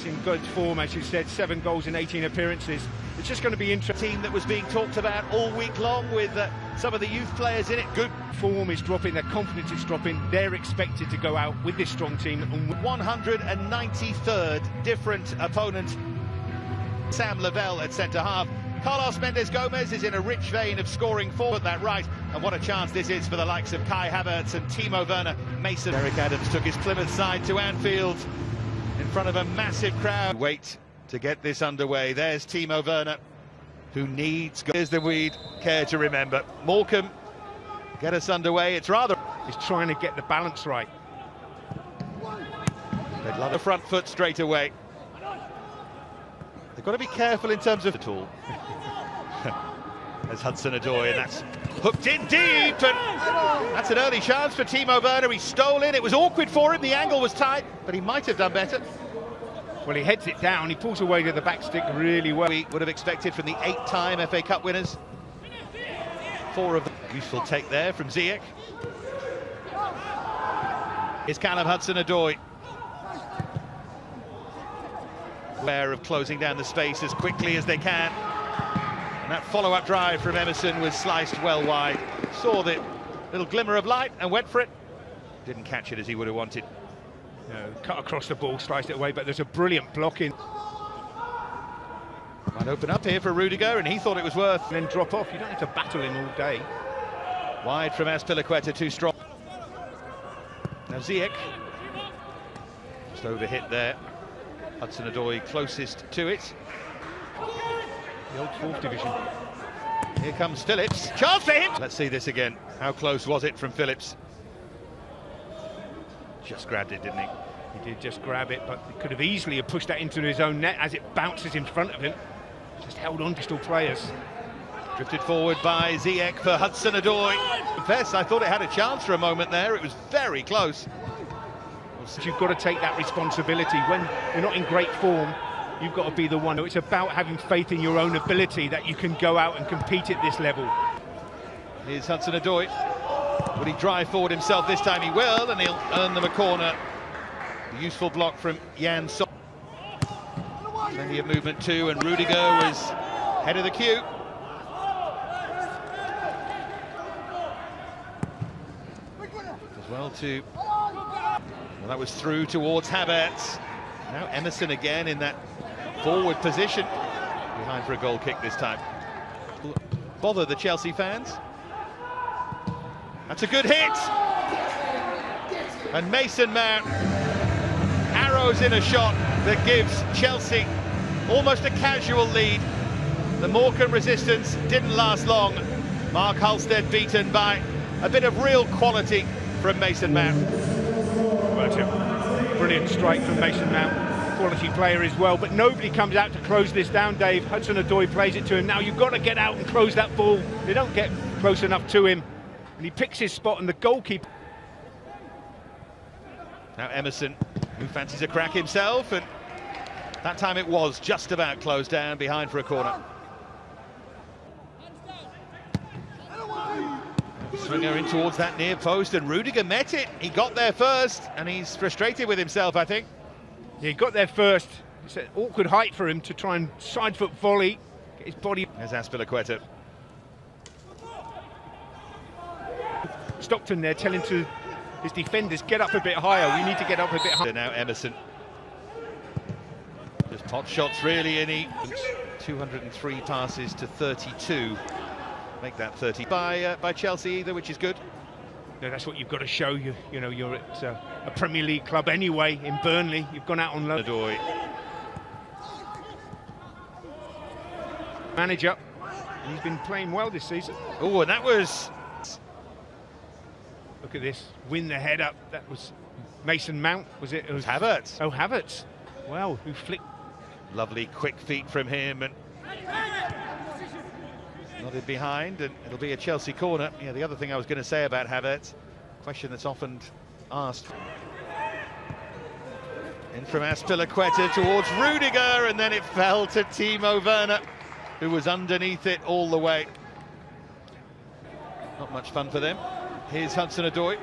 in good form, as you said, 7 goals in 18 appearances. It's just going to be interesting. Team that was being talked about all week long with some of the youth players in it. Good form is dropping, their confidence is dropping. They're expected to go out with this strong team. And 193rd different opponent. Sam Lavelle at centre-half. Carlos Mendes Gomez is in a rich vein of scoring forward that right, and what a chance this is for the likes of Kai Havertz and Timo Werner. Mason Eric Adams took his Plymouth side to Anfield in front of a massive crowd. Wait to get this underway. There's Timo Werner, who needs. Here's the we'd care to remember. Morecambee get us underway. It's rather. He's trying to get the balance right. They'd love a front foot straight away. They've got to be careful in terms of the tool. There's Hudson-Odoi, and that's hooked in deep, and that's an early chance for Timo Werner. He stole in. It was awkward for him. The angle was tight, but he might have done better. Well, he heads it down. He pulls away to the back stick really well. We would have expected from the 8-time FA Cup winners. 4 of them. Useful take there from Ziyech. Here's Callum Hudson-Odoi. Aware of closing down the space as quickly as they can. And that follow-up drive from Emerson was sliced well wide. Saw the little glimmer of light and went for it. Didn't catch it as he would have wanted. No, cut across the ball, sliced it away, but there's a brilliant block in. Might open up here for Rudiger, and he thought it was worth. And then drop off. You don't have to battle him all day. Wide from Azpilicueta, too strong. Now Ziyech. Just overhit there. Hudson-Odoi closest to it. The old 4th division. Here comes Phillips. Chance for him! Let's see this again. How close was it from Phillips? Just grabbed it, didn't he? He did just grab it, but he could have easily have pushed that into his own net as it bounces in front of him. Just held on to still players. Drifted forward by Ziyech for Hudson-Odoi. Confess, I thought it had a chance for a moment there. It was very close. You've got to take that responsibility. When you're not in great form, you've got to be the one. It's about having faith in your own ability that you can go out and compete at this level. Here's Hudson-Odoi. Will he drive forward himself this time? He will, and he'll earn them a corner. A useful block from Jan Sommer. Plenty of movement too, and Rudiger was head of the queue. As well to... Well, that was through towards Havertz. Now Emerson again in that forward position. Behind for a goal kick this time. Bother the Chelsea fans. That's a good hit. And Mason Mount arrows in a shot that gives Chelsea almost a casual lead. The Morecambe resistance didn't last long. Mark Halstead beaten by a bit of real quality from Mason Mount. Well, it's a brilliant strike from Mason Mount. Quality player as well, but nobody comes out to close this down, Dave. Hudson-Odoi plays it to him. Now you've got to get out and close that ball. They don't get close enough to him. And he picks his spot, and the goalkeeper. Now Emerson, who fancies a crack himself, and that time it was just about closed down behind for a corner. Swinger in towards that near post, and Rudiger met it. He got there first, and he's frustrated with himself, I think. Yeah, he got there first. It's an awkward height for him to try and side foot volley, get his body. There's Azpilicueta. Stockton there telling to his defenders, get up a bit higher. We need to get up a bit higher. Now Emerson. Just pot shots really, and he 203 passes to 32. Make that 30 by Chelsea either, which is good. No, that's what you've got to show. You know, you're at a Premier League club anyway in Burnley. You've gone out on loan. Manager. He's been playing well this season. Oh, and that was... Look at this. Win the head up. That was Mason Mount, was it? It was Havertz. Oh, Havertz. Wow, who flicked. Lovely quick feet from him, and nodded behind, and it'll be a Chelsea corner. Yeah, the other thing I was going to say about Havertz, question that's often asked. In from Azpilicueta towards Rudiger, and then it fell to Timo Werner, who was underneath it all the way. Not much fun for them. Here's Hudson-Odoi.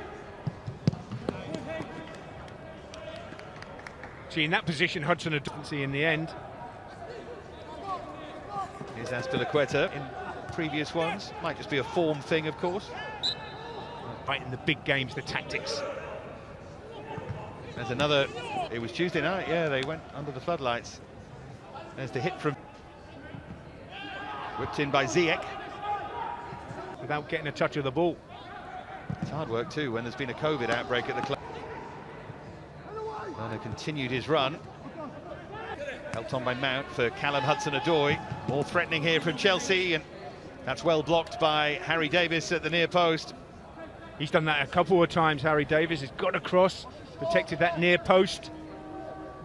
See, in that position, Hudson didn't see in the end. Here's Extended in previous ones. Might just be a form thing, of course. Right in the big games, the tactics. There's another. It was Tuesday night, yeah, they went under the floodlights. There's the hit from... Whipped in by Ziyech. Without getting a touch of the ball. It's hard work too when there's been a COVID outbreak at the club. Werner continued his run. Helped on by Mount for Callum Hudson-Odoi. More threatening here from Chelsea, and that's well blocked by Harry Davis at the near post. He's done that a couple of times, Harry Davis. He's got across, protected that near post.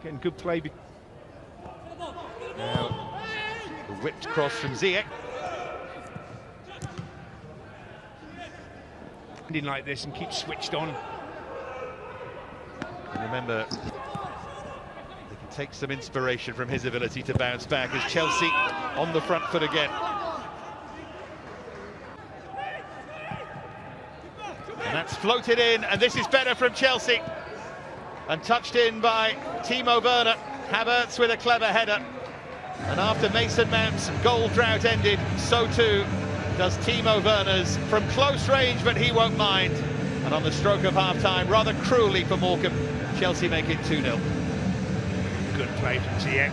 Getting good play. Now, the whipped cross from Ziyech. Like this and keep switched on. And remember, they can take some inspiration from his ability to bounce back as Chelsea on the front foot again. And that's floated in, and this is better from Chelsea. And touched in by Timo Werner. Havertz with a clever header. And after Mason Mount's goal drought ended, so too does Timo Werner's from close range, but he won't mind. And on the stroke of half-time, rather cruelly for Morecambe, Chelsea make it 2-0. Good play from Ziyech.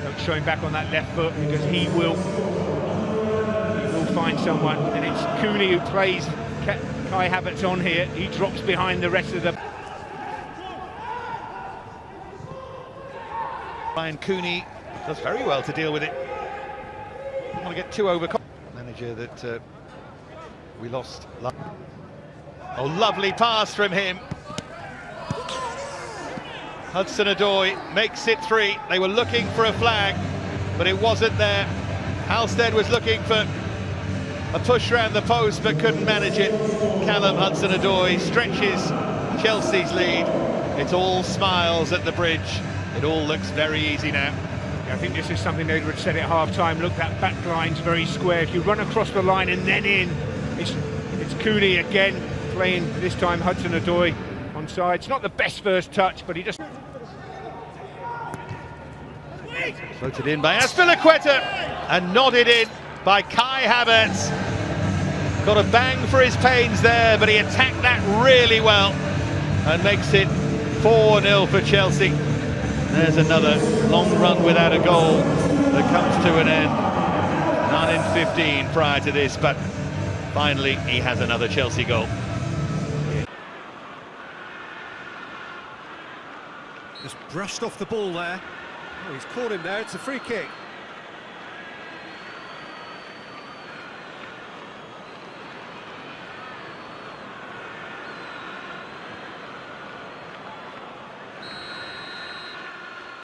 Don't show him back on that left foot because he will find someone. And it's Cooney who plays Kai Havertz on here. He drops behind the rest of the... Ryan Cooney does very well to deal with it. Don't want to get too overconfident. Manager that we lost. Oh, lovely pass from him. Hudson-Odoi makes it 3. They were looking for a flag, but it wasn't there. Halstead was looking for a push round the post, but couldn't manage it. Callum Hudson-Odoi stretches Chelsea's lead. It's all smiles at the bridge. It all looks very easy now. I think this is something they would said at half-time. Look, that back line's very square. If you run across the line and then in, it's Cooney again playing, this time Hudson-Odoi on side. It's not the best first touch, but he just... Floated in by Extended and nodded in by Kai Havertz. Got a bang for his pains there, but he attacked that really well and makes it 4-0 for Chelsea. There's another long run without a goal that comes to an end. 9 in 15 prior to this, but finally he has another Chelsea goal. Just brushed off the ball there. Oh, he's caught him there, it's a free kick.